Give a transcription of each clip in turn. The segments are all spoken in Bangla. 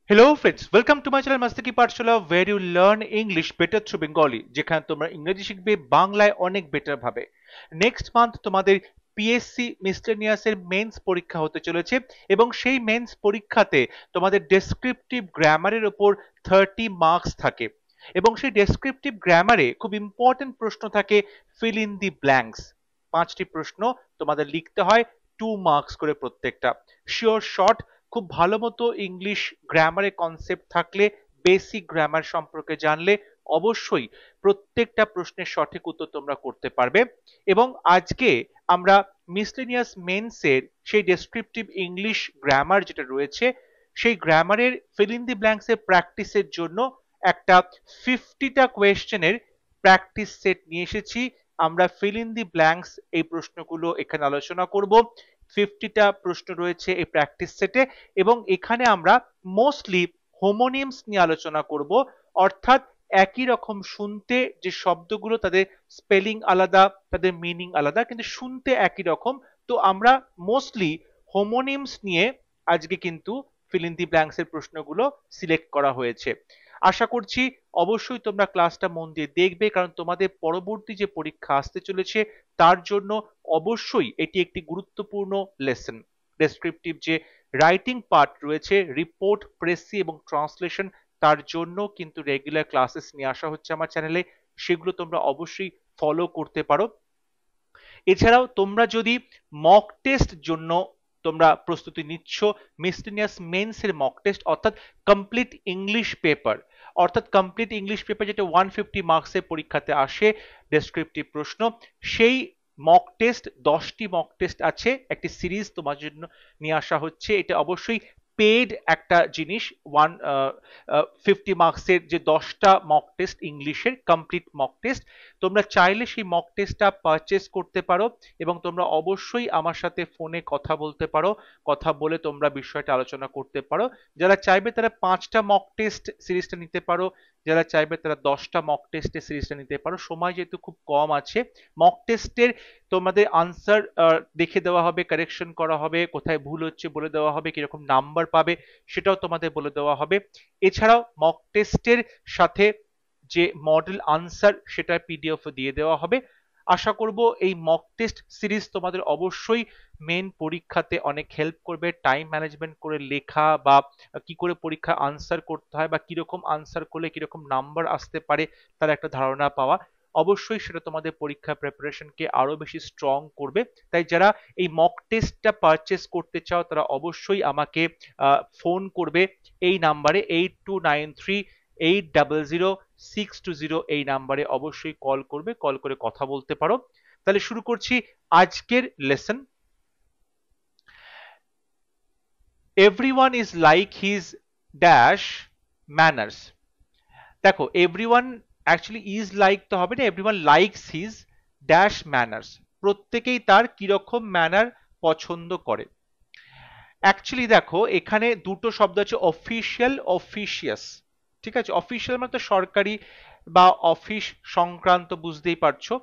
Hello friends, welcome to my channel Mastaki Pathshala where you learn English better through Bengali যেখানে তোমরা ইংরেজি শিখবে বাংলায় অনেক বেটার ভাবে। নেক্সট মান্থ তোমাদের পিএসসি মিসলেনিয়াস এর মেন্স পরীক্ষা হতে চলেছে এবং সেই মেন্স পরীক্ষাতে তোমাদের ডেসক্রিপটিভ গ্রামারের উপর 30 মার্কস থাকে এবং সেই ডেসক্রিপটিভ গ্রামারে খুব ইম্পর্টেন্ট প্রশ্ন থাকে ফিল ইন দি ব্ল্যাঙ্কস। 5টি প্রশ্ন তোমাদের লিখতে হয় 2 মার্কস করে প্রত্যেকটা। শিওর শর্ট খুব ভালো মতো ইংলিশ গ্রামারে কনসেপ্ট থাকলে বেসিক গ্রামার সম্পর্কে জানলে অবশ্যই প্রত্যেকটা প্রশ্নের সঠিক উত্তর তোমরা করতে পারবে। এবং আজকে আমরা মিসলেনিয়াস মেন্সের সেই ডেসক্রিপটিভ ইংলিশ গ্রামার যেটা রয়েছে সেই গ্রামারের ফিল ইন দি ব্ল্যাঙ্কস এর প্র্যাকটিসের জন্য একটা 50টা কোয়েশ্চেনের প্র্যাকটিস সেট নিয়ে এসেছি। আমরা ফিল ইন দি ব্ল্যাঙ্কস এই প্রশ্নগুলো এখানে আলোচনা করব। 50টা প্রশ্ন রয়েছে এই প্র্যাকটিস সেটে এবং এখানে আমরা মোস্টলি হোমোনিমস নিয়ে আলোচনা করব, অর্থাৎ একই রকম শুনতে যে শব্দগুলো তাদের স্পেলিং আলাদা, তাদের মিনিং আলাদা, কিন্তু শুনতে একই রকম। তো আমরা মোস্টলি হোমোনিমস নিয়ে আজকে কিন্তু ফিল ইন দি ব্ল্যাঙ্কস এর প্রশ্নগুলো সিলেক্ট করা হয়েছে। আশা করছি অবশ্যই তোমরা ক্লাসটা মন দিয়ে দেখবে, কারণ তোমাদের পরবর্তী যে পরীক্ষা আসতে চলেছে তার জন্য অবশ্যই এটি একটি গুরুত্বপূর্ণ লেসন। ডেসক্রিপটিভ যে রাইটিং পার্ট রয়েছে, রিপোর্ট, প্রেসি এবং ট্রান্সলেশন, তার জন্য কিন্তু রেগুলার ক্লাসেস নিয়ে আসা হচ্ছে আমার চ্যানেলে, সেগুলো তোমরা অবশ্যই ফলো করতে পারো। এছাড়াও তোমরা যদি মক টেস্ট জন্য তোমরা প্রস্তুতি নিচ্ছ, মিসলেনিয়াস মেন্স এর মক টেস্ট অর্থাৎ কমপ্লিট ইংলিশ পেপার, অর্থাৎ কমপ্লিট ইংলিশ পেপার যেটা 150 মার্কসের পরীক্ষাতে আসে ডেসক্রিপটিভ প্রশ্ন, সেই মক টেস্ট 10টি মক টেস্ট আছে, একটি সিরিজ তোমার জন্য নিয়ে আসা হচ্ছে। এটা অবশ্যই পেড একটা জিনিস। 150 মার্কসের যে 10টা মক টেস্ট ইংলিশের কমপ্লিট মক টেস্ট, তোমরা চাইলে সেই মক টেস্টটা পারচেস করতে পারো এবং তোমরা অবশ্যই আমার সাথে ফোনে কথা বলতে পারো, কথা বলে তোমরা বিষয়টা আলোচনা করতে পারো। যারা চাইবে তারা 5টা মক টেস্ট সিরিজটা নিতে পারো, যারা চাইবে তারা 10টা মক টেস্টের সিরিজটা নিতে পারো। সময় যেহেতু খুব কম আছে, মক টেস্টের তোমাদের আনসার দেখে দেওয়া হবে, কারেকশন করা হবে, কোথায় ভুল হচ্ছে বলে দেওয়া হবে, কিরকম নাম্বার পাবে সেটাও তোমাদের বলে দেওয়া হবে। এছাড়াও মক টেস্টের সাথে যে মডেল আনসার সেটা পিডিএফ দিয়ে দেওয়া হবে। আশা করব এই মক টেস্ট সিরিজ তোমাদের অবশ্যই মেন পরীক্ষাতে অনেক হেল্প করবে, টাইম ম্যানেজমেন্ট করে লেখা বা কি করে পরীক্ষা আনসার করতে হয় বা কিরকম আনসার করলে কিরকম নাম্বার আসতে পারে তার একটা ধারণা পাওয়া। অবশ্যই সেটা তোমাদের পরীক্ষা প্রিপারেশনকে আরো বেশি স্ট্রং করবে। তাই যারা এই মক টেস্টটা পারচেস করতে চাও তারা অবশ্যই আমাকে ফোন করবে এই নাম্বারে 8293 800 620, এই নাম্বারে অবশ্যই কল করবে, কল করে কথা বলতে পারো। তাহলে শুরু করছি আজকের lesson. Everyone is like his dash manners. দেখো, এভরিওয়ান অ্যাকচুয়ালি ইজ লাইক তো হবে না, everyone likes his dash manners. প্রত্যেকেই তার কিরকম ম্যানার পছন্দ করে। অ্যাকচুয়ালি দেখো এখানে দুটো শব্দ আছে, অফিসিয়াল, অফিসিয়াস। ঠিক আছে, অফিসিয়াল মানে তো সরকারি বা অফিস সংক্রান্ত, বুঝতেই পারছো।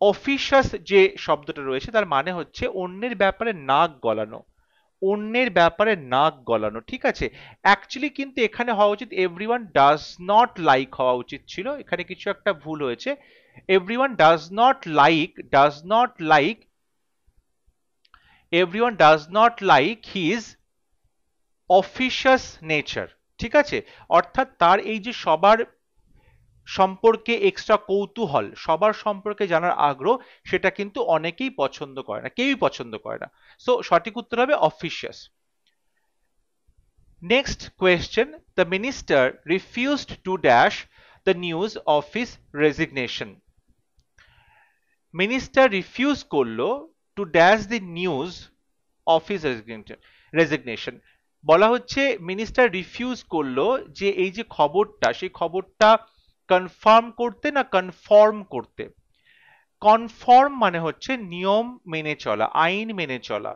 অফিসাস যে শব্দটা রয়েছে তার মানে হচ্ছে অন্যের ব্যাপারে নাক গলানো, অন্যের ব্যাপারে নাক গলানো। ঠিক আছে, অ্যাকচুয়ালি কিন্তু এখানে হওয়া উচিত এভরিওয়ান ডাজ নট লাইক, হওয়া উচিত ছিল, এখানে কিছু একটা ভুল হয়েছে। Everyone does not like, does not like, everyone does not like his officious nature. ঠিক আছে, অর্থাৎ তার এই যে সবার সম্পর্কে এক্সট্রা কৌতূহল, সবার সম্পর্কে জানার আগ্রহ, সেটা কিন্তু অনেকেই পছন্দ করে না, কেউই পছন্দ করে না। সো সঠিক উত্তর হবে officious. Next question, the minister refused to dash the news of his resignation. Minister refuse করলো to dash the news of his resignation. বলা হচ্ছে মিনিস্টার রিফিউজ করলো যে এই যে খবরটা, সেই খবরটা কনফার্ম করতে না কনফর্ম করতে। কনফর্ম মানে হচ্ছে নিয়ম মেনে চলা, আইন মেনে চলা।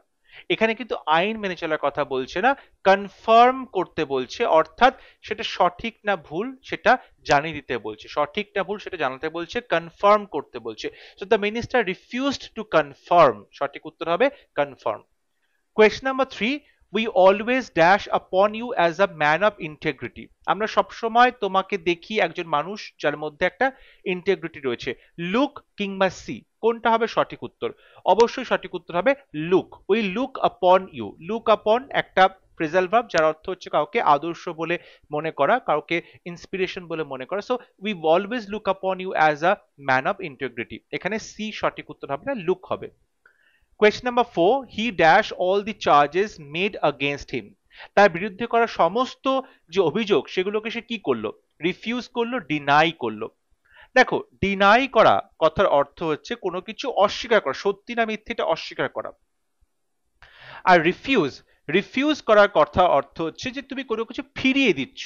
এখানে কিন্তু আইন মেনে চলার কথা বলছে না, কনফার্ম করতে বলছে, অর্থাৎ সেটা সঠিক না ভুল সেটা জানিয়ে দিতে বলছে, সঠিক না ভুল সেটা জানাতে বলছে, কনফার্ম করতে বলছে। So the minister refused to confirm, সঠিক উত্তর হবে confirm. Question number 3, we always dash upon you as a man of integrity. আমরা সবসময় তোমাকে দেখি একজন মানুষ যার মধ্যে একটা ইন্টেগ্রিটি রয়েছে। লুক কিংবা সি, কোনটা হবে সঠিক উত্তর? অবশ্যই সঠিক উত্তর হবে look. We look upon you. Look upon একটা ফ্রেজাল ভার্ব যার অর্থ হচ্ছে কাউকে আদর্শ বলে মনে করা, কাউকে ইন্সপিরেশন বলে মনে করা। So we always look upon you as a man of integrity. এখানে সি সঠিক উত্তর হবে না, লুক হবে। Question number 4, he dash all the charges made against him. তার বিরুদ্ধে করা সমস্ত যে অভিযোগ সেগুলোকে সে কি করলো? রিফিউজ করলো, ডিনাই করলো। দেখো, ডিনাই করা কথার অর্থ হচ্ছে কোনো কিছু অস্বীকার করা, সত্যি না মিথ্যে এটা অস্বীকার করা। আর রিফিউজ, রিফিউজ করার কথা অর্থ হচ্ছে যে তুমি কোনো কিছু ফিরিয়ে দিচ্ছ।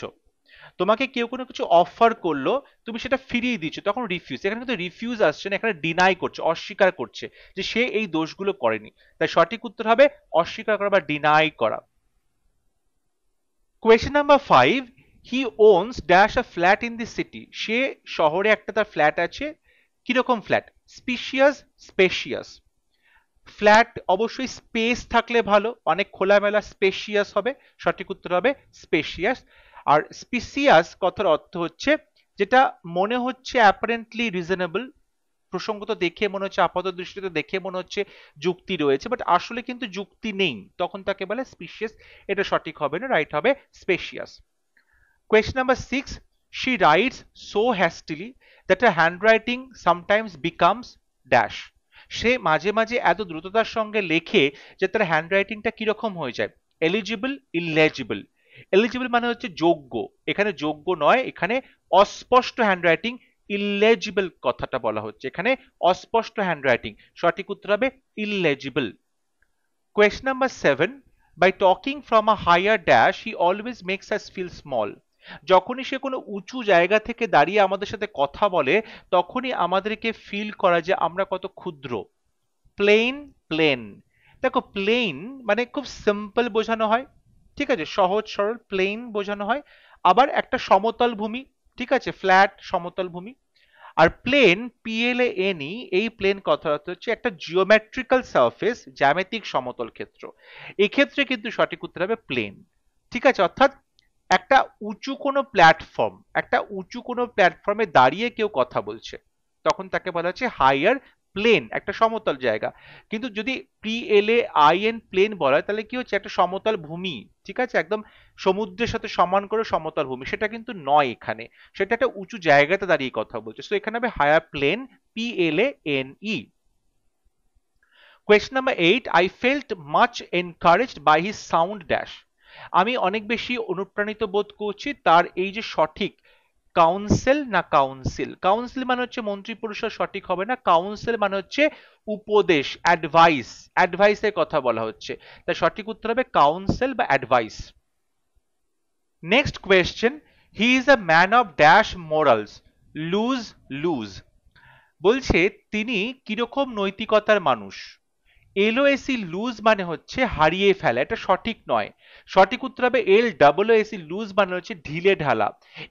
তোমাকে কেউ কোনো কিছু অফার করলো, তুমি সেটা ফিরিয়ে দিচ্ছ, তখন রিফিউজ। এখানে কিন্তু রিফিউজ আসছে না, এখানে ডিনাই করছে, অস্বীকার করছে যে সে এই দোষগুলো করেনি। তাই সঠিক উত্তর হবে অস্বীকার করা বা ডিনাই করা। Question number 5, he owns dash a flat in the city. সে শহরে একটা তার ফ্ল্যাট আছে। কিরকম ফ্ল্যাট? Specious, spacious. ফ্ল্যাট অবশ্যই স্পেস থাকলে ভালো, অনেক খোলামেলা, স্পেশিয়াস হবে। সঠিক উত্তর হবে স্পেশিয়াস। আর স্পিসিয়াস কথার অর্থ হচ্ছে যেটা মনে হচ্ছে অ্যাপারেন্টলি রিজনেবল, প্রসঙ্গত দেখে মনে হচ্ছে, আপাত দৃষ্টিতে দেখে মনে হচ্ছে যুক্তি রয়েছে, বাট আসলে কিন্তু যুক্তি নেই, তখন তাকে বলে স্পিশিয়াস। এটা সঠিক হবে না, রাইট হবে spacious. Question number 6, she writes so hastily that her handwriting sometimes becomes dash. সে মাঝে মাঝে এত দ্রুততার সঙ্গে লেখে যে তার হ্যান্ডরাইটিংটা কিরকম হয়ে যায়? এলিজিবল, ইললেজিবল। এলিজিবল মানে হচ্ছে যোগ্য, এখানে যোগ্য নয়, এখানে অস্পষ্ট হ্যান্ডরাইটিং। ইললেজিবল কথাটা বলা হচ্ছে, এখানে অস্পষ্ট হ্যান্ডরাইটিং। সঠিক উত্তর হবে ইললেজিবল। Question number 7, by talking from a higher dash he always makes us feel small. যখনই সে কোনো উঁচু জায়গা থেকে দাঁড়িয়ে আমাদের সাথে কথা বলে তখনই আমাদেরকে ফিল করা যে আমরা কত ক্ষুদ্র। Plane, plane. দেখো, প্লেন মানে খুব সিম্পল বোঝানো হয়, ঠিক আছে, সহজ সরল, প্লেন বোঝানো হয়। আবার একটা সমতল ভূমি, ঠিক আছে, ফ্ল্যাট সমতল ভূমি। আর প্লেন, PLANE, এই প্লেন কথার অর্থ হচ্ছে একটা জিওমেট্রিক্যাল সারফেস, জ্যামিতিক সমতল ক্ষেত্র। এক্ষেত্রে কিন্তু সঠিক উত্তর হবে প্লেন, ঠিক আছে। অর্থাৎ একটা উঁচু কোনো প্ল্যাটফর্ম, একটা উঁচু কোনো প্ল্যাটফর্মে দাঁড়িয়ে কেউ কথা বলছে, তখন তাকে বলা হচ্ছে হাইয়ার প্লেন, একটা সমতল জায়গা। কিন্তু যদি PLAIN প্লেন বলা হয় তাহলে কি হচ্ছে? একটা সমতল ভূমি, ঠিক আছে, একদম সমুদ্রের সাথে সমান করে সমতল ভূমি, সেটা কিন্তু নয় এখানে, সেটা একটা উঁচু জায়গাতে দাঁড়িয়ে কথা বলছে। সো এখানে হবে higher plane, PLANE। Question number 8, I felt much encouraged by his sound dash. আমি অনেক বেশি অনুপ্রাণিত বোধ করছি তার এই যে সঠিক কাউন্সিল না কাউন্সিল। কাউন্সিল মানে হচ্ছে মন্ত্রী পরিষদ, সঠিক হবে না। কাউন্সিল মানে হচ্ছে উপদেশ, অ্যাডভাইস, অ্যাডভাইসের কথা বলা হচ্ছে। তাই সঠিক উত্তর হবে কাউন্সিল বা advice. Next question, he is a man of dash morals, loose loose. বলছে তিনি কিরকম নৈতিকতার মানুষ। LOSE লুজ মানে হচ্ছে হারিয়ে ফেলা, এটা সঠিক নয়। সঠিক উত্তর হবে LOOSE লুজ মানে হচ্ছে ঢিলে ঢালা।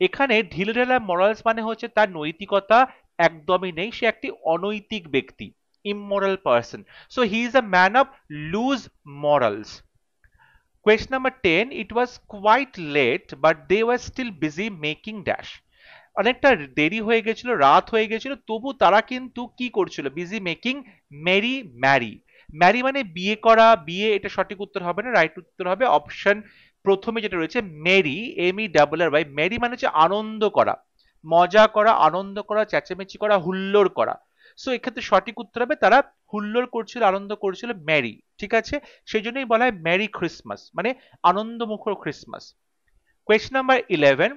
এখানে ঢিলে ঢালা মরালস মানে হচ্ছে তার নৈতিকতা একদমই নেই, সে একটি অনৈতিক ব্যক্তি, immoral person. So he is a man of loose morals. Question number 10, it was quite late but they were still busy making dash. অনেকটা দেরি হয়ে গেছিল, রাত হয়ে গেছিল, তবু তারা কিন্তু কি করছিল? Busy making merry marry. Marry মানে বিয়ে করা, বিয়ে, এটা সঠিক উত্তর হবে না, রাইট উত্তর হবে অপশন প্রথমে যেটা রয়েছে মেরি, MERRY। মেরি মানে হচ্ছে আনন্দ করা, মজা করা, আনন্দ করা, চেঁচামেচি করা, হুল্লোড় করা। সো এক্ষেত্রে সঠিক উত্তর হবে তারা হুল্লোড় করছিল, আনন্দ করছিল, মেরি, ঠিক আছে। সেই জন্যই বলা হয় মেরি ক্রিসমাস, মানে আনন্দমুখর Christmas. Question number 11,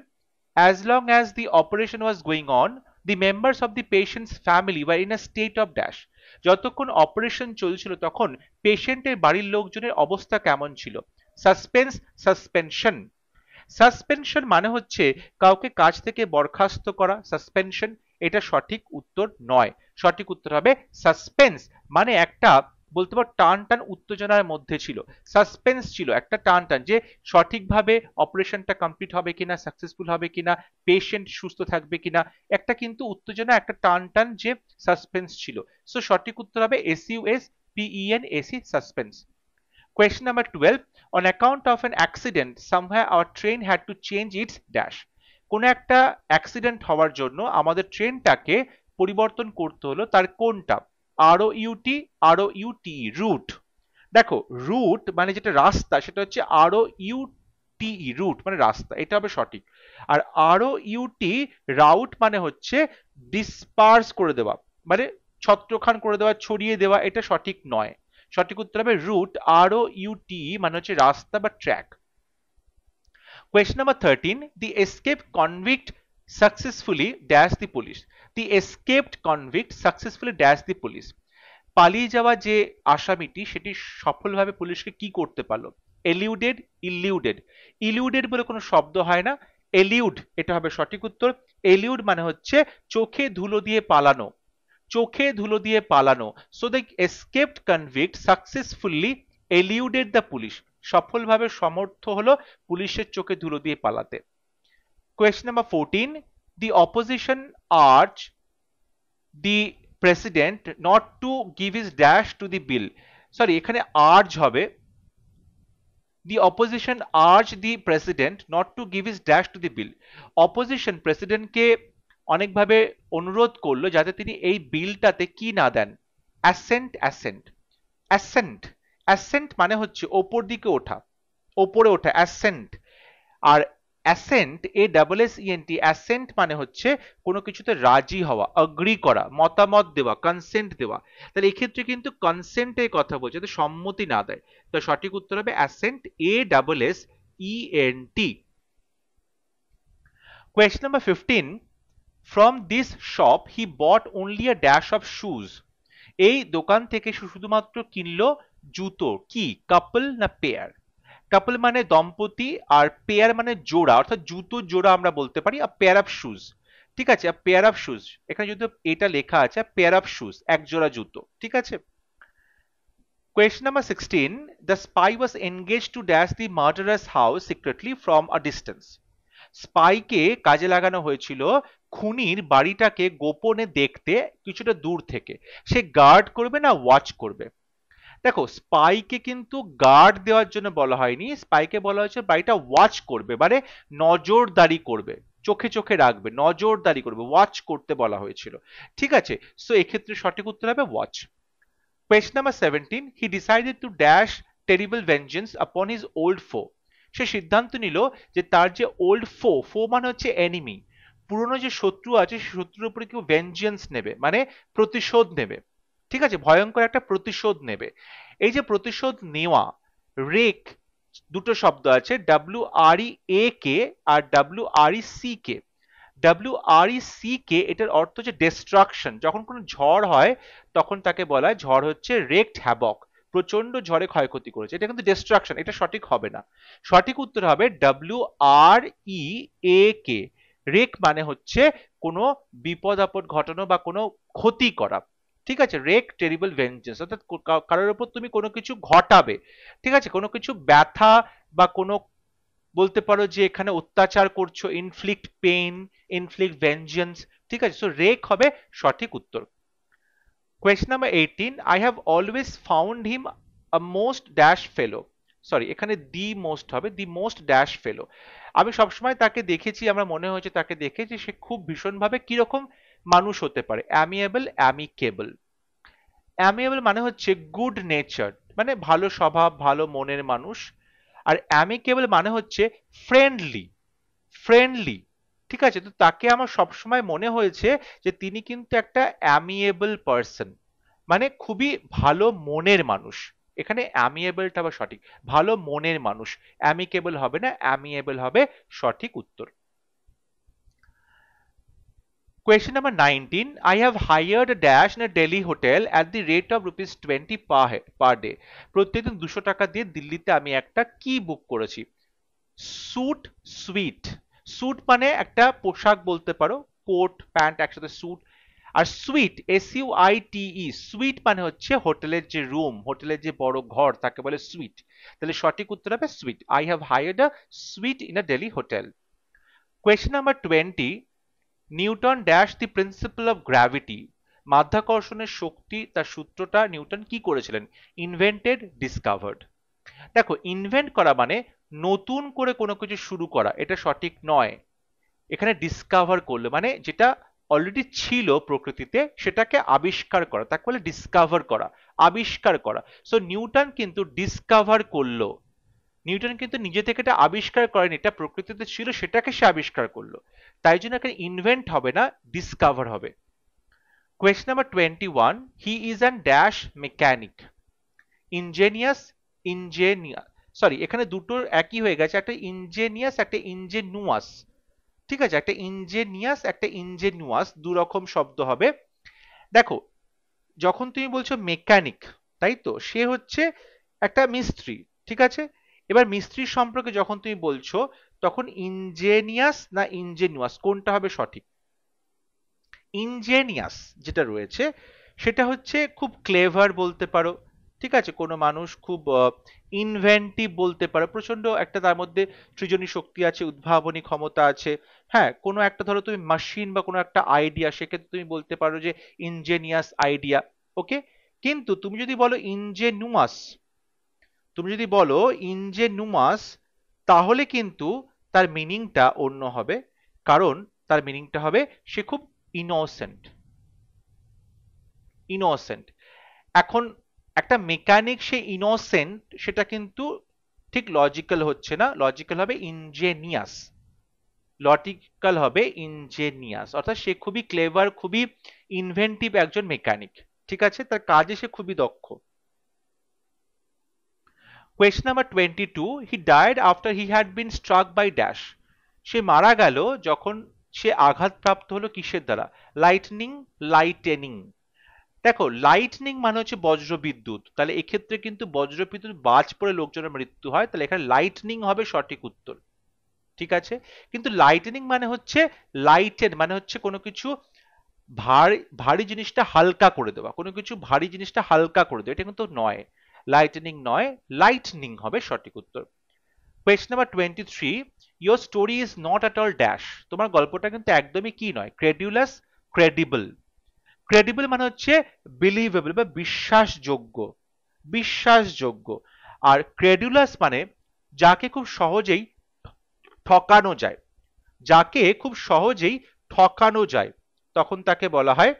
as long as the operation was going on, the members of the patient's family were in a state of dash. যতক্ষণ অপারেশন চলছিল তখন পেশেন্টের বাড়ির লোকজনের অবস্থা কেমন ছিল? Suspense, suspension. সাসপেনশন মানে হচ্ছে কাউকে কাজ থেকে বরখাস্ত করা, সাসপেনশন, এটা সঠিক উত্তর নয়। সঠিক উত্তর হবে সাসপেন্স, মানে একটা বলতে পারো টান টান উত্তেজনার মধ্যে ছিল, সাসপেন্স ছিল, একটা টান টান যে সঠিকভাবে অপারেশনটা কমপ্লিট হবে কিনা, সাকসেসফুল হবে কিনা, পেশেন্ট সুস্থ থাকবে কিনা, একটা কিন্তু উত্তেজনা, একটা টান টান যে সাসপেন্স ছিল। সো সঠিক উত্তর হবে SUSPENS, suspense. Question number 12. On account of an accident, somewhere our train had to change its dash. কোনো একটা অ্যাক্সিডেন্ট হওয়ার জন্য আমাদের ট্রেনটাকে পরিবর্তন করতে হলো, তার কোনটা? ROUT, root. দেখো, রুট মানে যেটা রাস্তা সেটা হচ্ছে ROUTE, রুট মানে রাস্তা, এটা হবে সঠিক। আর ROUT, রাউট মানে হচ্ছে ডিসপার্স করে দেওয়া, মানে ছত্রখান করে দেওয়া, ছড়িয়ে দেওয়া, এটা সঠিক নয়। সঠিক উত্তর হবে রুট, ROUTE মানে হচ্ছে রাস্তা বা track. Question number 13. The escaped convict successfully dash the police. The escaped convict successfully dash the police. পালিয়ে যাওয়া যে আসামিটি সেটি সফলভাবে পুলিশকে কি করতে পারলো? এলিউডেড, ইলিউডেড। ইলিউডেড বলে কোনো শব্দ হয় না, এলিউড এটা হবে সঠিক উত্তর। এলিউড মানে হচ্ছে চোখে ধুলো দিয়ে পালানো, চোখে ধুলো দিয়ে পালানো। So the escaped convict successfully eluded the police, সফলভাবে সমর্থ হলো পুলিশের চোখে ধুলো দিয়ে পালাতে। Question number 14. The opposition urge the president not to give his dash to the bill. Sorry, এখানে আর্জ হবে, the opposition urge the president not to give his dash to the bill. Opposition প্রেসিডেন্টকে অনেকভাবে অনুরোধ করলো যাতে তিনি এই বিলটাতে কি না দেন? Assent, assent, assent. অ্যাসেন্ট মানে হচ্ছে ওপর দিকে ওঠা, ওপরে ওঠা, অ্যাসেন্ট। আর অ্যাসেন্ট, ASSENT, অ্যাসেন্ট মানে হচ্ছে কোনো কিছুতে রাজি হওয়া, অ্যাগ্রি করা, মতামত দেওয়া, কনসেন্ট দেওয়া। তাহলে এক্ষেত্রে কিন্তু কনসেন্টের কথা বলছে, যাতে সম্মতি না দেয়। তো সঠিক উত্তর হবে accent, ASSENT। Question number 15. From this shop he bought only a dash of shoes. এই দোকান থেকে শুধুমাত্র কিনলো জুতো, কি কাপল না পেয়ার? কাপল মানে দম্পতি, আর পেয়ার মানে জোড়া, অর্থাৎ জুতো জোড়া আমরা বলতে পারি, আর পেয়ার অফ শুজ। ঠিক আছে, পেয়ার অফ শুজ, এখানে যদি এটা লেখা আছে পেয়ার অফ শুজ, এক জোড়া জুতো। ঠিক আছে। Question number 16. The spy was engaged to dash the murderer's house secretly from a distance. স্পাইকে কাজে লাগানো হয়েছিল খুনির বাড়িটাকে গোপনে দেখতে কিছুটা দূর থেকে। সে গার্ড করবে না ওয়াচ করবে? দেখো, স্পাইকে কিন্তু গার্ড দেওয়ার জন্য বলা হয়নি, স্পাইকে বলা হয়েছে বাড়িটা ওয়াচ করবে, মানে নজরদারি করবে, চোখে চোখে রাখবে, নজরদারি করবে, ওয়াচ করতে বলা হয়েছিল। ঠিক আছে, সো এক্ষেত্রে সঠিক উত্তর হবে watch. Question number 17. He decided to dash terrible vengeance upon his old foe. সে সিদ্ধান্ত নিল যে তার যে ওল্ড ফো, ফো মানে হচ্ছে এনিমি, পুরনো যে শত্রু আছে সেই শত্রুর উপরে কেউ ভেঞ্জিয়েন্স নেবে, মানে প্রতিশোধ নেবে। ঠিক আছে, ভয়ঙ্কর একটা প্রতিশোধ নেবে। এই যে প্রতিশোধ নেওয়া, রেক দুটো শব্দ আছে, WREAK আর WRECK। WRECK এটার অর্থ হচ্ছে ডিস্ট্রাকশন। যখন কোনো ঝড় হয় তখন তাকে বলা হয় ঝড় হচ্ছে রেকড হ্যাভক, প্রচন্ড ঝড়ে ক্ষয়ক্ষতি করেছে, এটা কিন্তু ডিস্ট্রাকশন, এটা সঠিক হবে না। সঠিক উত্তর হবে WREAK। রেক মানে হচ্ছে কোনো বিপদ আপদ ঘটানো বা কোনো ক্ষতি করা। ঠিক আছে, রেক টেরিবল ভেঞ্জেন্স, অর্থাৎ কারোর উপর তুমি কোনো কিছু ঘটাবে। ঠিক আছে, কোনো কিছু ব্যথা বা কোনো, বলতে পারো যে এখানে অত্যাচার করছো, ইনফ্লিক্ট পেইন, ইনফ্লিক্ট ভেঞ্জেন্স। ঠিক আছে, সো রেক হবে সঠিক উত্তর। Question number 18. I have always found him a most dash fellow. Sorry, এখানে দি মোস্ট হবে, দি মোস্ট ড্যাশ ফেলো। আমি সবসময় তাকে দেখেছি, আমার মনে হয়েছে তাকে দেখে যে সে খুব ভীষণভাবে কিরকম মানুষ হতে পারে? অ্যামিয়েবল, অ্যামিকেবল। অ্যামিয়েবল মানে হচ্ছে গুড নেচার, মানে ভালো স্বভাব, ভালো মনের মানুষ। আর অ্যামিকেবল মানে হচ্ছে ফ্রেন্ডলি, ফ্রেন্ডলি। ঠিক আছে, তো তাকে আমার সবসময় মনে হয়েছে যে তিনি কিন্তু একটা অ্যামিয়েবল পার্সন, মানে খুবই ভালো মনের মানুষ। এখানে অ্যামিয়েবলটা আবার সঠিক, ভালো মনের মানুষ, অ্যামিকেবল হবে না, অ্যামিয়েবল হবে সঠিক উত্তর। Question number 19. I have hired a dash in a Delhi hotel at the rate of ₹20 per day. প্রত্যেকদিন 200 টাকা দিয়ে দিল্লিতে আমি একটা কি বুক করেছি? Sweet, sweet. স্যুট মানে একটা পোশাক বলতে পারো, কোট প্যান্ট একসাথে স্যুট। আর সুইট, SUITE, সুইট মানে হচ্ছে হোটেলের যে রুম, হোটেলের যে বড় ঘর তাকে বলে সুইট। তাহলে সঠিক উত্তর হবে sweet. I have hired a sweet in a Delhi hotel. Question number 20. Newton dash the principal of gravity. মাধ্যাকর্ষণের শক্তি, তার সূত্রটা নিউটন কি করেছিলেন? Invented, discovered. দেখো ইনভেন্ট করা মানে নতুন করে কোনো কিছু শুরু করা, এটা সঠিক নয়। এখানে ডিসকভার করলো মানে যেটা অলরেডি ছিল প্রকৃতিতে সেটাকে আবিষ্কার করা, তাকে বলে ডিসকভার করা, আবিষ্কার করা। সো নিউটন কিন্তু ডিসকভার করলো, নিউটন কিন্তু নিজে থেকে এটা আবিষ্কার করেনি, এটা প্রকৃতিতে ছিল সেটাকে সে আবিষ্কার করলো। তাই জন্য এখানে ইনভেন্ট হবে না, ডিসকভার হবে। Question number 21, he is an dash mechanic. Ingenious, ingenuous, sorry এখানে দুটোর একই হয়ে গেছে, একটা ইঞ্জেনিয়াস একটা ইঞ্জেনুয়াস। ঠিক আছে, একটা ইঞ্জেনিয়াস একটা ইঞ্জেনুয়াস, দু রকম শব্দ হবে। দেখো যখন তুমি বলছো মেকানিক, তাই তো, সে হচ্ছে একটা মিস্ত্রি, ঠিক আছে। এবার মিস্ত্রির সম্পর্কে যখন তুমি বলছো তখন ইঞ্জেনিয়াস না ইঞ্জেনুয়াস কোনটা হবে সঠিক? ইনজেনিয়াস যেটা রয়েছে সেটা হচ্ছে খুব ক্লেভার বলতে পারো, ঠিক আছে, কোনো মানুষ খুব ইনভেন্টিভ বলতে পারো, প্রচন্ড একটা তার মধ্যে সৃজনী শক্তি আছে, উদ্ভাবনী ক্ষমতা আছে। হ্যাঁ, কোনো একটা ধরো তুমি মেশিন বা কোনো একটা আইডিয়া, সেক্ষেত্রে তুমি বলতে পারো যে ইনজেনিয়াস আইডিয়া। ওকে, কিন্তু তুমি যদি বলো ইনজেনুয়াস, তুমি যদি বলো ইনজেনুয়াস, তাহলে কিন্তু তার মিনিংটা অন্য হবে। কারণ তার মিনিংটা হবে সে খুব ইনোসেন্ট, ইনোসেন্ট। এখন একটা মেকানিক সে ইনোসেন্ট, সেটা কিন্তু ঠিক লজিক্যাল হচ্ছে না, লজিক্যাল হবে ইনজেনিয়াস, লজিক্যাল হবে ইনজেনিয়াস, অর্থাৎ সে খুবই ক্লেভার, খুবই ইনভেন্টিভ একজন মেকানিক, ঠিক আছে, তার কাজে সে খুবই দক্ষ। Question number 22, he died after he had been struck by dash. সে মারা গেল যখন সে আঘাতপ্রাপ্ত হলো কিসের দ্বারা? Lightning, lightning. দেখো লাইটনিং মানে হচ্ছে বজ্রবিদ্যুৎ, তাহলে এক্ষেত্রে কিন্তু বজ্রবিদ্যুৎ বাজ পড়ে লোকজনের মৃত্যু হয়, তাহলে এখানে লাইটনিং হবে সঠিক উত্তর, ঠিক আছে। কিন্তু লাইটেনিং মানে হচ্ছে, লাইটেন মানে হচ্ছে কোনো কিছু ভারী, ভারী জিনিসটা হালকা করে দেওয়া, কোনো কিছু ভারী জিনিসটা হালকা করে দেওয়া, এটা কিন্তু নয়, লাইটেনিং নয়, লাইটনিং হবে সঠিক উত্তর। Question number 23, your story is not at all dash. তোমার গল্পটা কিন্তু একদমই কি নয়? ক্রেডিউলাস, ক্রেডিবল। ক্রেডিবল মানে হচ্ছে বিলিভেবল বা বিশ্বাসযোগ্য, বিশ্বাসযোগ্য। আর ক্রেডুলাস মানে যাকে খুব সহজেই ঠকানো যায়, যাকে খুব সহজেই ঠকানো যায় তখন তাকে বলা হয়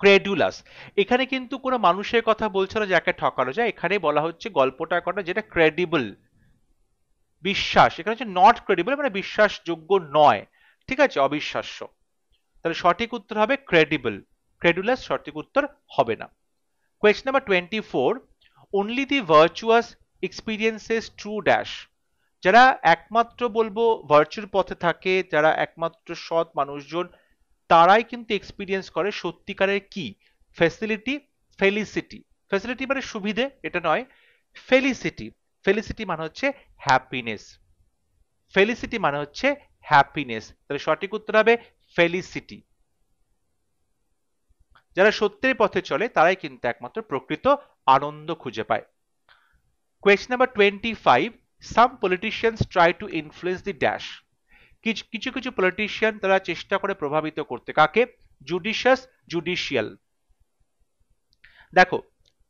ক্রেডুলাস। এখানে কিন্তু কোনো মানুষের কথা বলছে না যাকে ঠকানো যায়, এখানে বলা হচ্ছে গল্পটার কথা যেটা ক্রেডিবল, বিশ্বাস, এখানে হচ্ছে নট ক্রেডিবল মানে বিশ্বাসযোগ্য নয়, ঠিক আছে, অবিশ্বাস্য। তাহলে সঠিক উত্তর হবে ক্রেডিবল, ক্রেডুলাস সঠিক উত্তর হবে না। Question number 24, only the virtuous experiences true dash. যারা একমাত্র বলবো ভার্চুর পথে থাকে, যারা একমাত্র সৎ মানুষজন, তারাই কিন্তু এক্সপিরিয়েন্স করে সত্যিকারের কি? Facility, Felicity. ফেসিলিটি মানে সুবিধে, এটা নয়। ফেলিসিটি, ফেলিসিটি মানে হচ্ছে হ্যাপিনেস, ফেলিসিটি মানে হচ্ছে হ্যাপিনেস, তাহলে সঠিক উত্তর হবে ফেলিসিটি। যারা সত্যের পথে চলে তারাই কিন্তু একমাত্র প্রকৃত আনন্দ খুঁজে পায়। Question number 25, some politicians try to influence the dash. কিছু কিছু পলিটিশিয়ান তারা চেষ্টা করে প্রভাবিত করতে, কাকে? Judicious, judicial. দেখো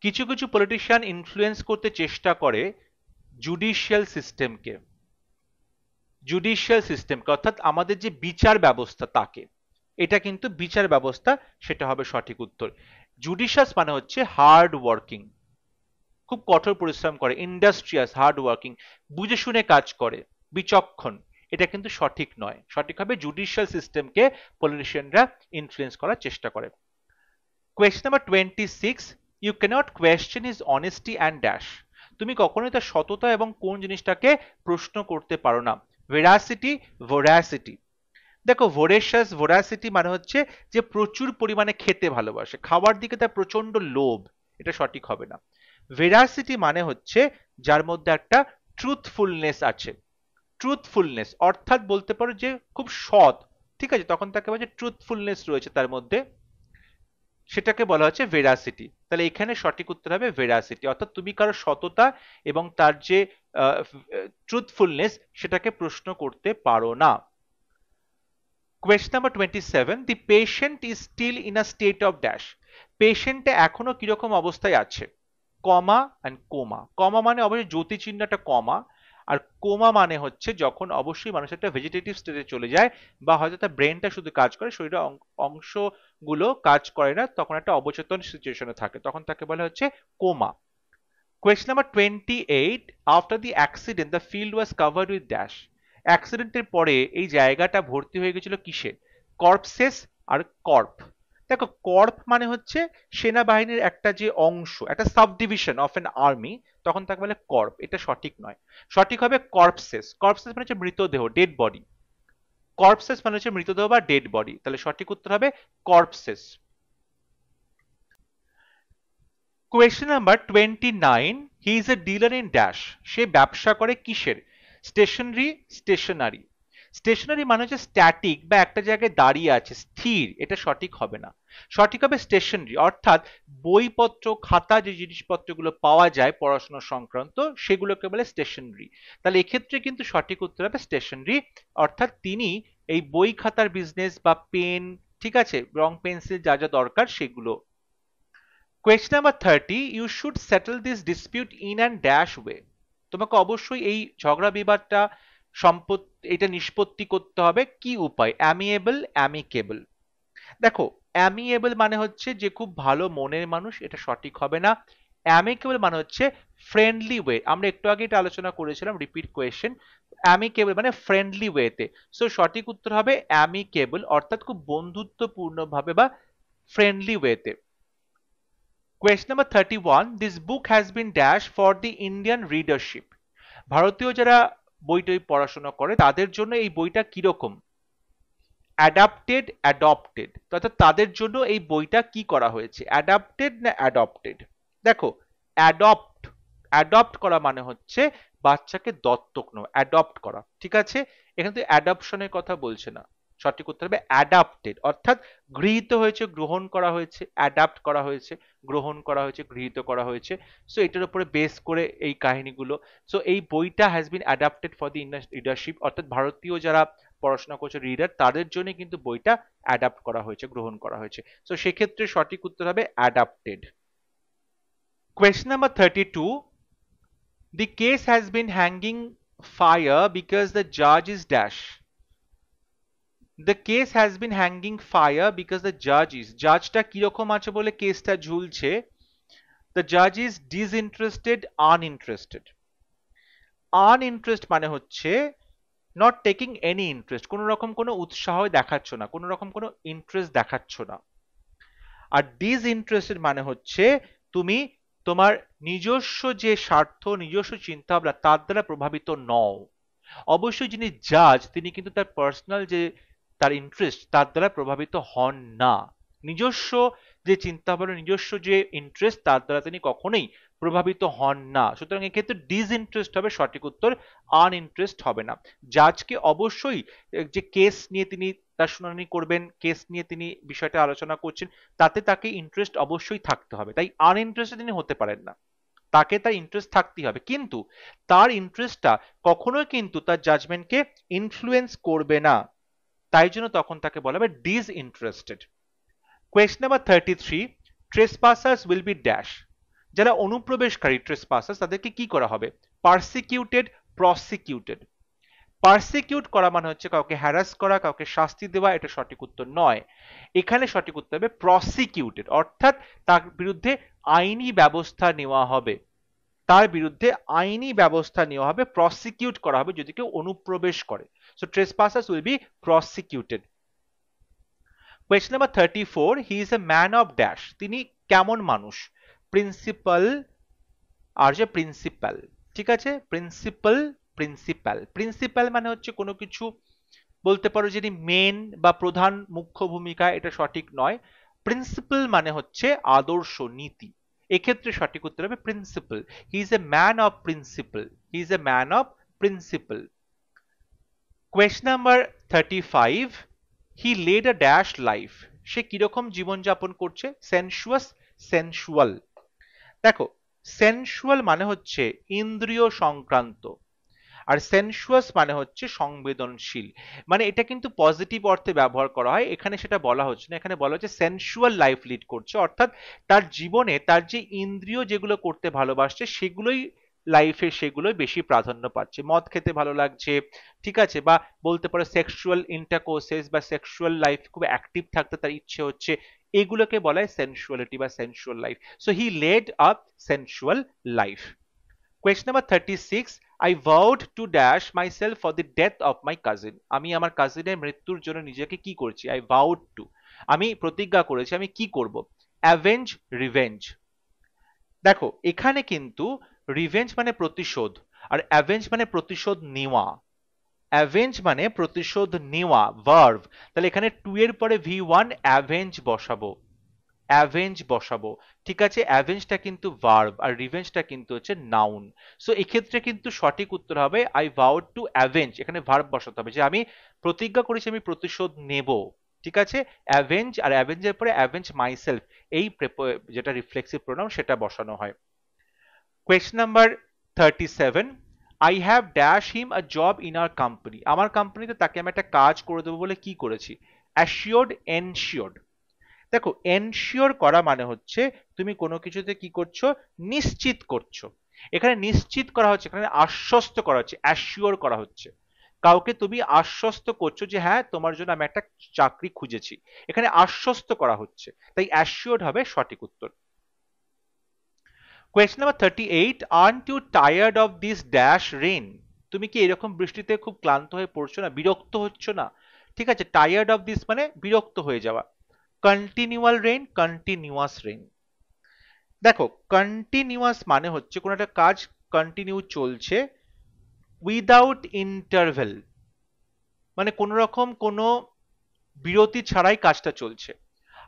কিছু কিছু পলিটিশিয়ান ইনফ্লুয়েন্স করতে চেষ্টা করে জুডিশিয়াল সিস্টেমকে, জুডিশিয়াল সিস্টেমকে অর্থাৎ আমাদের যে বিচার ব্যবস্থা তাকে, এটা কিন্তু বিচার ব্যবস্থা, সেটা হবে সঠিক উত্তর। জুডিশিয়াস মানে হচ্ছে হার্ড ওয়ার্কিং, খুব কঠোর পরিশ্রম করে, ইন্ডাস্ট্রিয়াস, হার্ড ওয়ার্কিং, বুঝে শুনে কাজ করে, বিচক্ষণ, এটা কিন্তু সঠিক নয়, সঠিক হবে জুডিশিয়াল সিস্টেমকে পলিটিশিয়ানরা ইনফ্লুয়েন্স করার চেষ্টা করে। Question number 26, you can't question his honesty and dash. তুমি কখনোই তার সততা এবং কোন জিনিসটাকে প্রশ্ন করতে পারো না? ভেরাসিটি, ভোরাসিটি। দেখো ভোরেশাস, ভোরাসিটি মানে হচ্ছে যে প্রচুর পরিমাণে খেতে ভালোবাসে, খাবার দিকে তার প্রচন্ড লোভ, এটা সঠিক হবে না। ভেরাসিটি মানে হচ্ছে যার মধ্যে একটা ট্রুথফুলনেস আছে, ট্রুথফুলনেস অর্থাৎ বলতে পারো যে খুব সৎ, ঠিক আছে, তখন তাকে বলে যে ট্রুথফুলনেস রয়েছে তার মধ্যে, সেটাকে বলা হচ্ছে ভেরাসিটি। তাহলে এখানে সঠিক উত্তর হবে ভেরাসিটি, অর্থাৎ তুমি কারো সততা এবং তার যে ট্রুথফুলনেস সেটাকে প্রশ্ন করতে পারো না। Question number 27, the patient is still in a state of dash. পেশেন্টটা এখনো কিরকম অবস্থায় আছে? Comma and coma. কমা মানে অবশ্যই জ্যোতি চিহ্ন একটা কমা, আর কোমা মানে হচ্ছে যখন অবশ্যই মানুষ একটা ভেজিটেটিভ স্টেজে চলে যায়, বা হয়তো তার ব্রেনটা শুধু কাজ করে, শরীরের অংশগুলো কাজ করে না, তখন একটা অবচেতন সিচুয়েশনে থাকে, তখন তাকে বলা হচ্ছে coma. Question number 28. After the accident, the field was covered with dash. অ্যাক্সিডেন্টের পরে এই জায়গাটা ভর্তি হয়ে গেছিল কিসে? কর্পসেস আর কর্প। দেখো, কর্প মানে হচ্ছে সেনাবাহিনীর একটা যে অংশ, একটা sub division of N army, তখন তাকে বলে কর্প। এটা সঠিক নয়, সঠিক হবে কর্পসেস। কর্পসেস মানে হচ্ছে মৃতদেহ, ডেড বডি। কর্পসেস মানে হচ্ছে মৃতদেহ বা ডেড বডি, তাহলে সঠিক উত্তর হবে corpses. Question number 29. He is a dealer in dash. সে ব্যবসা করে কিসের? Stationery, stationery. স্টেশনারি মানে হচ্ছে স্ট্যাটিক বা একটা জায়গায় দাঁড়িয়ে আছে, স্থির, এটা সঠিক হবে না। সঠিক হবে স্টেশনারি, অর্থাৎ বইপত্র, খাতা, যে জিনিসপত্রগুলো পাওয়া যায় পড়াশোনা সংক্রান্ত, সেগুলোকে বলে স্টেশনারি। তাহলে এক্ষেত্রে কিন্তু সঠিক উত্তর হবে স্টেশনারি, অর্থাৎ তিনি এই বই খাতার বিজনেস বা পেন, ঠিক আছে, রং পেন্সিল যা যা দরকার সেগুলো। Question number 30. You should settle this dispute in and dash way. তোমাকে অবশ্যই এই ঝগড়া বিবাদটা এটা নিষ্পত্তি করতে হবে কি উপায়? অ্যামিয়েবল, অ্যামিকেবল। দেখো, অ্যামিয়েবল মানে হচ্ছে যে খুব ভালো মনের মানুষ, এটা সঠিক হবে না। অ্যামিকেবল মানে হচ্ছে ফ্রেন্ডলি ওয়ে, আমরা একটু আগে এটা আলোচনা করেছিলাম, রিপিট কোয়েশ্চেন। অ্যামিকেবল মানে ফ্রেন্ডলি ওয়েতে, সো সঠিক উত্তর হবে অ্যামিকেবল, অর্থাৎ খুব বন্ধুত্বপূর্ণ ভাবে বা ফ্রেন্ডলি ওয়েতে। Question number 31. This book has been dash for the Indian readership. ভারতীয় যারা বইটই পড়াশোনা করে তাদের জন্য এই বইটা কিরকম? অ্যাডাপ্টেড, অ্যাডপ্টেড, অর্থাৎ তাদের জন্য এই বইটা কি করা হয়েছে? অ্যাডাপ্টেড না অ্যাডপ্টেড? দেখো, অ্যাডপ্ট, অ্যাডপ্ট করা মানে হচ্ছে বাচ্চাকে দত্তক নেওয়া, অ্যাডপ্ট করা, ঠিক আছে? এখানে তো অ্যাডপশনের কথা বলছে না, সঠিক উত্তর হবে অ্যাডাপ্টেড, অর্থাৎ গৃহীত হয়েছে, গ্রহণ করা হয়েছে, অ্যাডাপ্ট করা হয়েছে, গ্রহণ করা হয়েছে, গৃহীত করা হয়েছে। সো এটার উপরে বেস করে এই কাহিনীগুলো। সো এই বইটা has been adapted for the Indian readership, অর্থাৎ ভারতীয় যারা পড়াশোনা করছে রিডার, তাদের জন্য কিন্তু বইটা অ্যাডাপ্ট করা হয়েছে, গ্রহণ করা হয়েছে। সো সেক্ষেত্রে সঠিক উত্তর হবে adapted. Question number 32. The case has been hanging fire because the judge is dash. The case has been hanging fire because the judge is, জাজটা কিরকম আছে বলে কেসটা ঝুলছে? The judge is disinterested, uninterested. Uninterested মানে হচ্ছে নট টেকিং এনি ইন্টারেস্ট, কোনো রকম কোনো উৎসাহ দেখাচ্ছ না, কোনো রকম কোনো ইন্টারেস্ট দেখাচ্ছ না। আর ডিসইন্টারেস্টেড মানে হচ্ছে তুমি তোমার নিজস্ব যে স্বার্থ, নিজস্ব চিন্তা ভাবনা, তার দ্বারা প্রভাবিত নও। অবশ্যই যিনি জাজ তিনি কিন্তু তার পার্সোনাল যে তার ইন্টারেস্ট, তার দ্বারা প্রভাবিত হন না। নিজস্ব যে চিন্তা ভাবনা, নিজস্ব যে ইন্টারেস্ট, তার দ্বারা তিনি কখনোই প্রভাবিত হন না। সুতরাং এক্ষেত্রে ডিসইন্টারেস্ট হবে সঠিক উত্তর, আনইন্টারেস্ট হবে না। জাজকে অবশ্যই যে কেস নিয়ে তিনি তার শুনানি করবেন, কেস নিয়ে তিনি বিষয়টা আলোচনা করছেন, তাতে তাকে ইন্টারেস্ট অবশ্যই থাকতে হবে, তাই আনইন্টারেস্টেড তিনি হতে পারেন না। তাকে তার ইন্টারেস্ট থাকতেই হবে, কিন্তু তার ইন্টারেস্টটা কখনোই কিন্তু তার জাজমেন্টকে ইনফ্লুয়েন্স করবে না, তাই জন্য তখন তাকে বলা হবে disinterested. Question number 33. Trespassers will be dash. যারা অনুপ্রবেশকারী ট্রেসপাসার্স, তাদেরকে কি করা হবে? Persecuted, prosecuted. পারসিকিউট করা মানে হচ্ছে কাউকে হ্যারাস করা, কাউকে শাস্তি দেওয়া, এটা সঠিক উত্তর নয়। এখানে সঠিক উত্তর হবে প্রসিকিউটেড, অর্থাৎ তার বিরুদ্ধে আইনি ব্যবস্থা নেওয়া হবে, তার বিরুদ্ধে আইনি ব্যবস্থা নেওয়া হবে, প্রসিকিউট করা হবে যদি কেউ অনুপ্রবেশ করে। So trespassers will be prosecuted. Question number 34. He is a man of dash. তিনি কেমন মানুষ? প্রিন্সিপাল আর যে প্রিন্সিপাল, ঠিক আছে, প্রিন্সিপাল, প্রিন্সিপাল। প্রিন্সিপাল মানে হচ্ছে কোনো কিছু বলতে পারো যিনি মেন বা প্রধান মুখ্য ভূমিকা, এটা সঠিক নয়। প্রিন্সিপাল মানে হচ্ছে আদর্শ, নীতি। এক্ষেত্রে সঠিক উত্তর হবে principle. He is a man of principle, he is a man of principle. Question number 35. He led a dash life. সে কিরকম জীবনযাপন করছে? সেনসুয়াস, সেনসুয়াল। দেখো, সেনসুয়াল মানে হচ্ছে ইন্দ্রিয় সংক্রান্ত, আর সেনসুয়াস মানে হচ্ছে সংবেদনশীল। মানে এটা কিন্তু পজিটিভ অর্থে ব্যবহার করা হয়, এখানে সেটা বলা হচ্ছে না, এখানে বলা হচ্ছে সেনসুয়াল লাইফ লিড করছে, অর্থাৎ তার জীবনে তার যে ইন্দ্রিয় যেগুলো করতে ভালোবাসছে সেগুলোই লাইফে সেগুলোই বেশি প্রাধান্য পাচ্ছে, মদ খেতে ভালো লাগছে, ঠিক আছে, বা বলতে পারো সেক্সুয়াল ইন্টারকোর্সেস বা সেক্সুয়াল লাইফ খুব অ্যাক্টিভ থাকতে তার ইচ্ছে হচ্ছে, এগুলোকে বলা হয় সেনসুয়ালিটি বা sensual life. So he led a sensual life. Question number 36. I vowed to dash myself for the death of my cousin. আমি আমার কাজিনের মৃত্যুর জন্য নিজেকে কি করছি? I vowed to. আমি প্রতিজ্ঞা করেছি আমি কি করব? Avenge revenge. দেখো এখানে কিন্তু রিভেঞ্জ মানে প্রতিশোধ, আর অ্যাভেঞ্জ মানে প্রতিশোধ নেওয়া। অ্যাভেঞ্জ মানে প্রতিশোধ নেওয়া, ভার্ভ। তাহলে এখানে টু এর পরে V1 অ্যাভেঞ্জ বসাবো, অ্যাভেঞ্জ বসাবো, ঠিক আছে। অ্যাভেঞ্জটা কিন্তু ভার্ব আর রিভেঞ্জটা কিন্তু হচ্ছে নাউন। সো এক্ষেত্রে কিন্তু সঠিক উত্তর হবে আই ভাউড টু অ্যাভেঞ্জ, এখানে ভার্ব বসাতে হবে যে আমি প্রতিজ্ঞা করেছি আমি প্রতিশোধ নেব, ঠিক আছে। অ্যাভেঞ্জ আর অ্যাভেঞ্জের পরে অ্যাভেঞ্জ মাইসেলফ, এই যেটা রিফ্লেক্সিভ প্রোনাউন সেটা বসানো হয়। Question number 37. I have dash him a job in our company. আমার কোম্পানিতে তাকে আমি একটা কাজ করে দেবো বলে কি করেছি? Assured, ensured. দেখো এনশিওর করা মানে হচ্ছে তুমি কোনো কিছুতে কি করছো? নিশ্চিত করছো। এখানে নিশ্চিত করা হচ্ছে, এখানে আশ্বস্ত করা হচ্ছে, অ্যাসিওর করা হচ্ছে। কাউকে তুমি আশ্বস্ত করছো যে হ্যাঁ তোমার জন্য আমি একটা চাকরি খুঁজেছি, এখানে আশ্বস্ত করা হচ্ছে, তাই অ্যাসিওর্ড হবে সঠিক উত্তর। Question number 38. Aren't you tired of this dash rain? তুমি কি এরকম বৃষ্টিতে খুব ক্লান্ত হয়ে পড়ছো না, বিরক্ত হচ্ছ না? ঠিক আছে, টায়ার্ড অফ দিস মানে বিরক্ত হয়ে যাওয়া। Continual rain, continuous rain. দেখো কন্টিনিউয়াস মানে হচ্ছে কোনো একটা কাজ কন্টিনিউ চলছে উইদাউট ইন্টারভেল, মানে কোনো রকম কোনো বিরতি ছাড়াই কাজটা চলছে।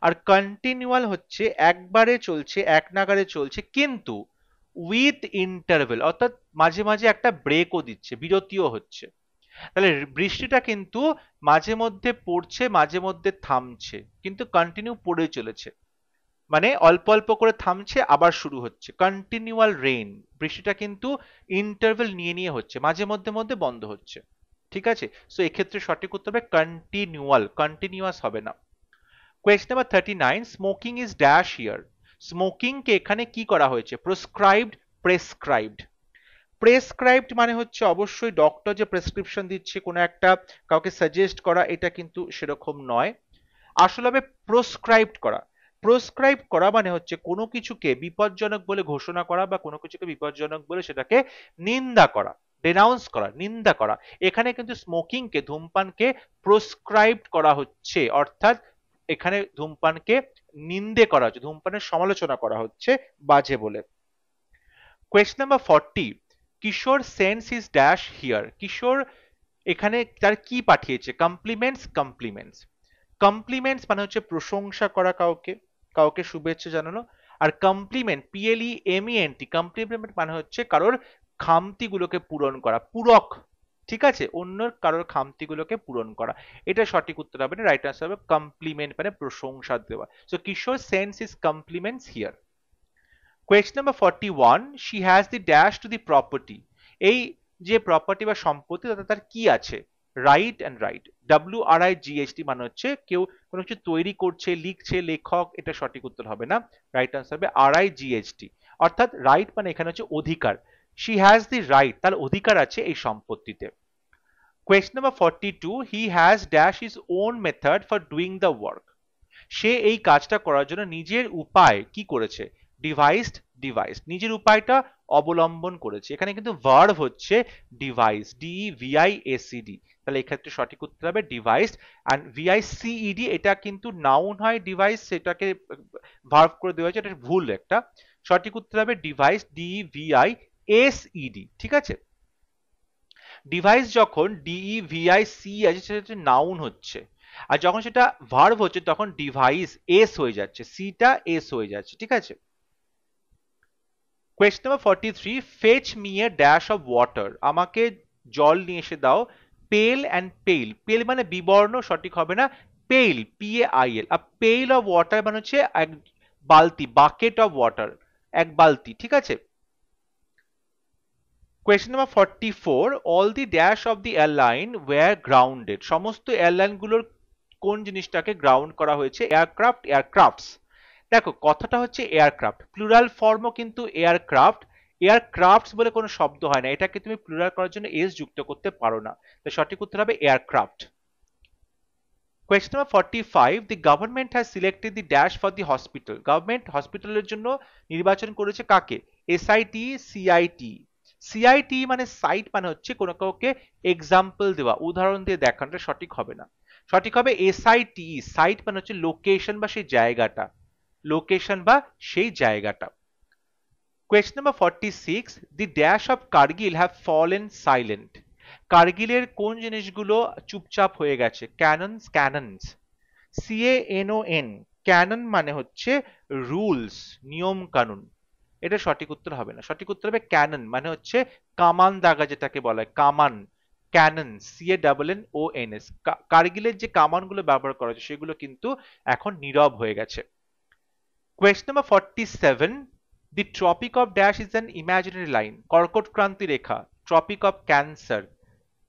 আর কন্টিনিউয়াল হচ্ছে একবারে চলছে, এক নাগারে চলছে, কিন্তু উইথ ইন্টারভেল, অর্থাৎ মাঝে মাঝে একটা ব্রেকও দিচ্ছে, বিরতিও হচ্ছে। তাহলে বৃষ্টিটা কিন্তু মাঝে মধ্যে পড়ছে মাঝে মধ্যে থামছে, কিন্তু কন্টিনিউ পড়ে চলেছে, মানে অল্প অল্প করে থামছে আবার শুরু হচ্ছে। কন্টিনিউয়াল রেইন, বৃষ্টিটা কিন্তু ইন্টারভেল নিয়ে নিয়ে হচ্ছে, মাঝে মধ্যে মধ্যে বন্ধ হচ্ছে, ঠিক আছে। সো এক্ষেত্রে সঠিক উত্তর হবে কন্টিনিউয়াল, কন্টিনিউয়াস হবে না। Question number 39. Smoking is dash here? Smoking কে এখানে কি করা হয়েছে? Prescribed, prescribed. প্রেসক্রাইবড মানে হচ্ছে অবশ্যই ডক্টর যে প্রেসক্রিপশন দিচ্ছে কোনো একটা কাউকে সাজেস্ট করা, এটা কিন্তু সেরকম নয়। আসলে হবে প্রোসক্রাইবড করা। প্রোসক্রাইব করা মানে হচ্ছে কোনো কিছুকে বিপজ্জনক বলে ঘোষণা করা বা কোনো কিছুকে বিপজ্জনক বলে সেটাকে নিন্দা করা, ডেনাউন্স করা, নিন্দা করা। এখানে কিন্তু স্মোকিংকে, ধূমপানকে প্রোসক্রাইবড করা হচ্ছে, অর্থাৎ এখানে ধূমপানকে নিন্দে করা হচ্ছে, ধূমপানের সমালোচনা করা হচ্ছে বাজে বলে। Question number 40. Kishore sense his dash here? Kishore এখানে তার কি পাঠিয়েছে? Compliments, compliments. কমপ্লিমেন্টস মানে হচ্ছে প্রশংসা করা, কাউকে কাউকে শুভেচ্ছা জানানো। আর কমপ্লিমেন্ট, PLEMENT, কমপ্লিমেন্ট মানে হচ্ছে কারোর খামতিগুলোকে পূরণ করা, পূরক, ঠিক আছে, অন্য কারোর খামতিগুলোকে পূরণ করা। এটা সঠিক উত্তর হবে না, রাইট আনসার হবে কমপ্লিমেন্ট মানে প্রশংসা দেওয়া। So Kishore sense is compliments here. Question number 41. She has the dash to the property? এই যে প্রপার্টি বা সম্পত্তি তাতে তার কি আছে? রাইট অ্যান্ড রাইট, WRIGHT মানে হচ্ছে কেউ কোনো কিছু তৈরি করছে, লিখছে, লেখক, এটা সঠিক উত্তর হবে না, রাইট আনসার হবে RIGHT। অর্থাৎ রাইট মানে এখানে হচ্ছে অধিকার, শি হ্যাজ দি রাইট, তার অধিকার আছে এই সম্পত্তিতে। Question number 42. He has dash his own method for doing the work? সে এই কাজটা করার জন্য নিজের উপায় কি করেছে? ডিভাইসড, ডিভাইসড, নিজের উপায়টা অবলম্বন করেছে। এখানে কিন্তু ভার্ব হচ্ছে ডিভাইস, DEVISED। তাহলে এক্ষেত্রে সঠিক উত্তর হবে ডিভাইসড। এন্ড VICED এটা কিন্তু নাউন হয়, ডিভাইস সেটাকে ভার্ব করে দেওয়া হয়েছে, এটা ভুল একটা। সঠিক উত্তর হবে ডিভাইস, DEVISED, ঠিক আছে। ডিভাইস যখন DEVICE আছে সেটা হচ্ছে নাউন হচ্ছে, আর যখন সেটা ভার্ব হচ্ছে তখন ডিভাইস এস হয়ে যাচ্ছে, সিটা এস হয়ে যাচ্ছে, ঠিক আছে। Question number 43. Fetch me a dash of water? আমাকে জল নিয়ে এসে দাও। পেল অ্যান্ড পেইল, পেল মানে বিবর্ণ, সঠিক হবে না, পেইল, PAIL। আর পেইল অফ ওয়াটার মানে হচ্ছে এক বালতি, বাকেট অফ ওয়াটার, এক বালতি, ঠিক আছে। Question number 44, all the dash of the airline were grounded. সমস্ত এয়ারলাইনগুলোর কোন জিনিসটাকে গ্রাউন্ড করা হয়েছে? Aircraft, aircrafts. দেখো কথাটা হচ্ছে এয়ারক্রাফট, প্লুরাল ফর্মও কিন্তু এয়ারক্রাফট। এয়ারক্রাফটস বলে কোনো শব্দ হয় না, এটাকে তুমি প্লুরাল করার জন্য এস যুক্ত করতে পারো না, তাই সঠিক উত্তর হবে aircraft. Question number 45, the government has selected the dash for the hospital. Government হসপিটালের জন্য নির্বাচন করেছে কাকে? SIT, CIT. সিআইটি মানে সাইট, মানে হচ্ছে কোনো কাউকে এক্সাম্পল দেওয়া, উদাহরণ দিয়ে দেখানোটা সঠিক হবে না, সঠিক হবে এসআইটি। সাইট মানে হচ্ছে লোকেশন বা সেই জায়গাটা, লোকেশন বা সেই জায়গাটা। Question number 46, the dash of Kargil have fallen silent. কার্গিলের কোন জিনিসগুলো চুপচাপ হয়ে গেছে? ক্যাননস, ক্যাননস। CANON, ক্যানন মানে হচ্ছে রুলস, নিয়ম কানুন। এটা সঠিক উত্তর হবে না, সঠিক উত্তর হবে ক্যানন মানে হচ্ছে কামান দাগা, যেটাকে বলা হয় কামান, ক্যানন, CANNONS। কার্গিলের যে কামানগুলো ব্যবহার করা হচ্ছে সেগুলো কিন্তু এখন নীরব হয়ে গেছে। Question number 47, the tropic of dash is an imaginary line. কর্কট ক্রান্তি রেখা, ট্রপিক অফ ক্যান্সার।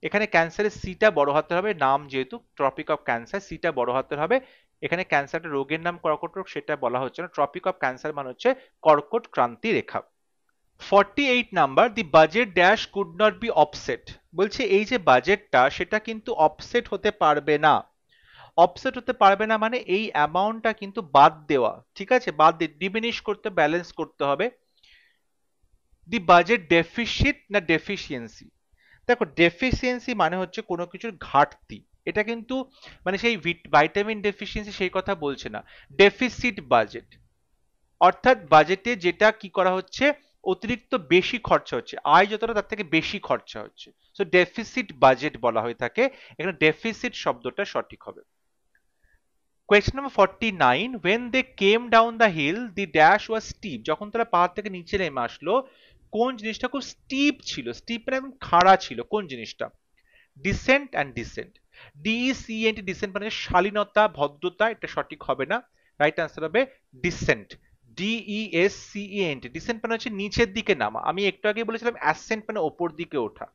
এখানে ক্যান্সারের সিটা বড় হাতের হবে, নাম যেহেতু ট্রপিক অফ ক্যান্সার, সিটা বড় হাতের হবে। এখানে ক্যান্সারটা রোগের নাম কর্কট রোগ, সেটা বলা হচ্ছে না। ট্রপিক অফ ক্যান্সার মানে হচ্ছে কর্কট ক্রান্তি রেখা। 48 number, the budget dash could not be offset. বলছে এই যে বাজেটটা সেটা কিন্তু অফসেট হতে পারবে না। অফসেট হতে পারবে না মানে এই অ্যামাউন্টটা কিন্তু বাদ দেওয়া, ঠিক আছে, বাদ দিয়ে ডিমিনিশ করতে, ব্যালেন্স করতে হবে। দি বাজেট ডেফিসিট না ডেফিসিয়েন্সি? দেখো ডেফিসিয়েন্সি মানে হচ্ছে কোনো কিছুর ঘাটতি, এটা কিন্তু মানে সেই ভাইটামিন ডেফিসিয়েন্সি সেই কথা বলছে না। ডেফিসিট বাজেট অর্থাৎ বাজেটে যেটা কি করা হচ্ছে, অতিরিক্ত বেশি খরচা হচ্ছে, আয় যতটা তার থেকে বেশি খরচা হচ্ছে, সো ডেফিসিট বাজেট বলা হয়ে থাকে। এখানে ডেফিসিট শব্দটা সঠিক হবে। Question number 49, when they came down the hill the dash was steep. যখন তারা পাহাড় থেকে নিচে নেমে আসলো কোন জিনিসটা খুব স্টিপ ছিল? স্টিপ মানে একদম খাড়া ছিল, কোন জিনিসটা? Descent and decent, DECENT, decent মানে শালীনতা, ভদ্রতা, এটা সঠিক হবে না, রাইট আনসার হবে ডিসেন্ট, DESCENT। ডিসেন্ট মানে হচ্ছে নিচের দিকে নামা, আমি একটু আগে বলেছিলাম অ্যাসেন্ট মানে ওপর দিকে ওঠা,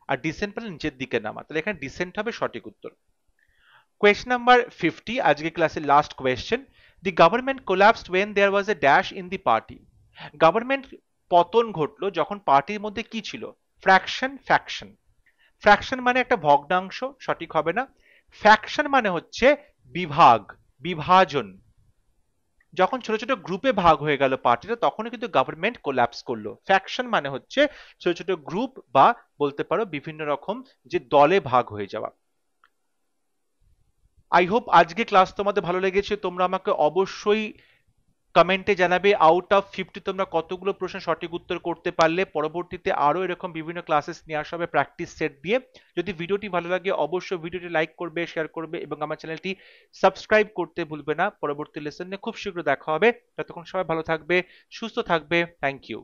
আর ডিসেন্ট মানে নিচের দিকে নামা, তাহলে এখানে ডিসেন্ট হবে সঠিক উত্তর। Question number 50, আজকে ক্লাসের last question. The government collapsed when there was a dash in the party. Government পতন ঘটলো যখন পার্টির মধ্যে কি ছিল? Fraction, faction. ফ্র্যাকশন মানে একটা ভগ্নাংশ, সঠিক হবে না। ফ্যাকশন মানে হচ্ছে বিভাগ, বিভাজন। যখন ছোট ছোট গ্রুপে ভাগ হয়ে গেল পার্টিটা তখনই কিন্তু গভর্নমেন্ট কোল্যাপস করলো। ফ্যাকশন মানে হচ্ছে ছোট ছোট গ্রুপ বা বলতে পারো বিভিন্ন রকম যে দলে ভাগ হয়ে যাওয়া। আই হোপ আজকে ক্লাস তোমাদের ভালো লেগেছে। তোমরা আমাকে অবশ্যই কমেন্টে জানাবে আউট অফ 50 তোমরা কতগুলো প্রশ্ন সঠিক উত্তর করতে পারলে। পরবর্তীতে আরো এরকম বিভিন্ন ক্লাসেস নিয়ে আসা হবে প্র্যাকটিস সেট দিয়ে। যদি ভিডিওটি ভালো লাগে অবশ্যই ভিডিওটি লাইক করবে, শেয়ার করবে এবং আমার চ্যানেলটি সাবস্ক্রাইব করতে ভুলবে না। পরবর্তী লেসনে খুব শীঘ্র দেখা হবে, ততক্ষণ সবাই ভালো থাকবে, সুস্থ থাকবে। Thank you.